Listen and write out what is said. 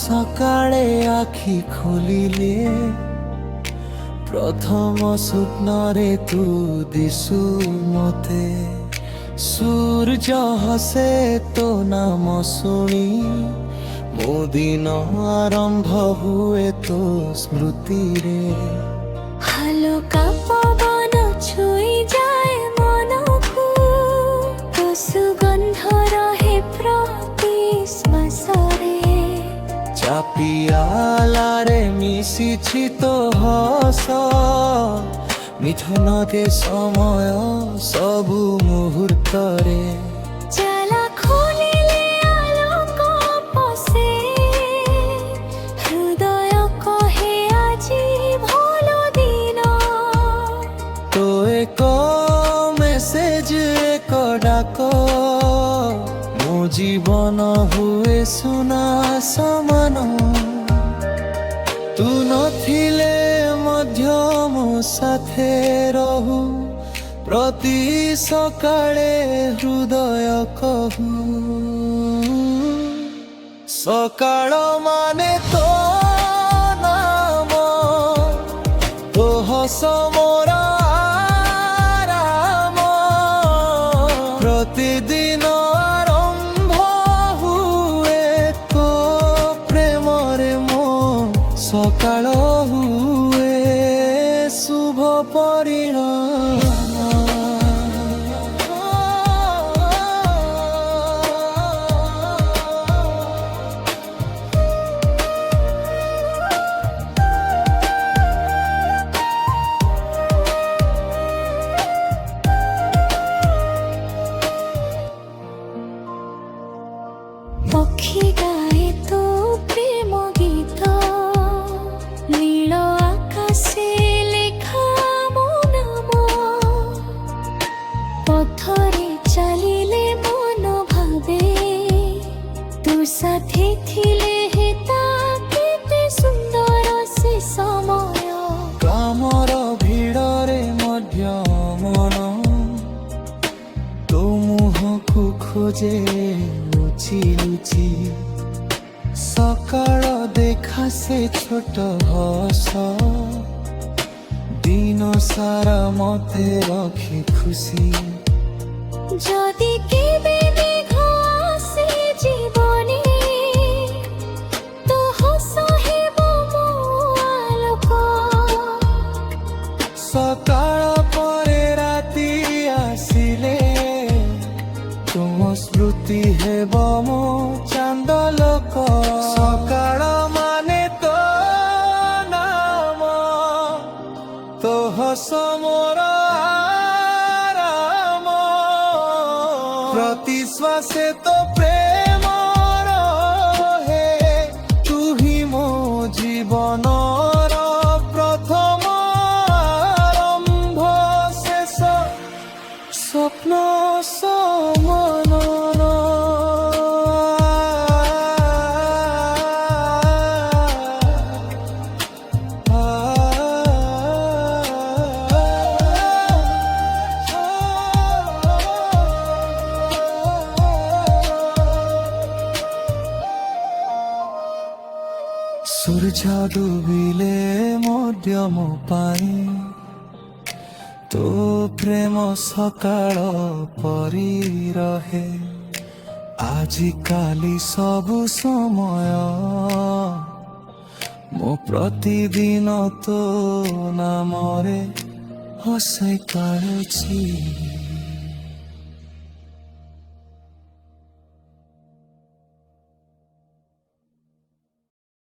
সকালে আখি খুলিলে প্রথম স্বপ্নরে তু দিশু মতে সূর্য হসে তো নাম শুনি ମୋ ଦିନ ଆରମ୍ଭ ହୁଏ ତୋ ସ୍ମୃତିରେ। হালকা পবন ছুঁই যায় মনকু, তো সুগন্ধ রহে প্রতি শ্বাসরে। ଚାପିଆଲାରେ ମିଶିଛି ତୋ ହସ, ମିଥୁନରେ ସମୟ ସବୁ ମୁହୂର୍ତ୍ତରେ। জ্বালা খুলিলে আলোক পশে, হৃদয় কহে আজি ভাল দিন। তো এক মেসেজ এক ডাক, ମୋ ଜୀବନ ହୁଏ ସୁନା ସମାନ। ତୁ ନଥିଲେ ମଧ୍ୟ ମୋ ସାଥେ ରହୁ, ପ୍ରତି ସକାଳେ ହୃଦୟ କହୁ। ସକାଳ ମାନେ ତୋ ନାମ, ତୋ ହସ ମୋର ଆରାମ। ପ୍ରତିଦିନ ଆରମ୍ଭ ହୁଏ ତୋ ପ୍ରେମରେ, ମୋ ସକାଳ ହୁଏ ଶୁଭ ପରିଣାମ। পক্ষী গায়ে তো প্রেম গীত, নীল আকাশে লেখা মো নাম। পথরে চালিলে মন ভাবে, তু সাথে থিলে হেতা কেতে সুন্দর সে সময়। কামর ভিড়রে ମଧ୍ୟ মন ତୋ ମୁହଁକୁ ଖୋଜେ ଲୁଚି ଲୁଚି। ସକାଳ ଦେଖା ସେ ଛୋଟ ହସ, ଦିନ ସାରା ମତେ ରଖେ ଖୁସି। যদি কেবে মেঘ আসে জীবনে, তো হস হেব মো আলোক। সকাଳ ପରେ ରାତି ଆସିଲେ, ତୁମ ସ୍ମୃତି ହେବ ମୋ ଚାନ୍ଦଲୋକ। ସକାଳ ମାନେ ତୋ ନାମ, ତୋ ହସ ମୋର ଆରାମ। ପ୍ରତି ଶ୍ୱାସେ ତୋ ପ୍ରେମ ରହେ, ତୁ ହିଁ ମୋ ଜୀବନର ପ୍ରଥମ ଆରମ୍ଭ ଶେଷ, ସ୍ୱପ୍ନ ସମାନର। ସୂର୍ଯ୍ୟ ଡୁବିଲେ ମଧ୍ୟ ମୋ ପାଇଁ ତୋ ପ୍ରେମ ସକାଳ ପରି ରହେ। ଆଜିକାଲି ସବୁ ସମୟ ମୋ ପ୍ରତିଦିନ ତୋ ନାମରେ ହସାଇ ପାରୁଛି।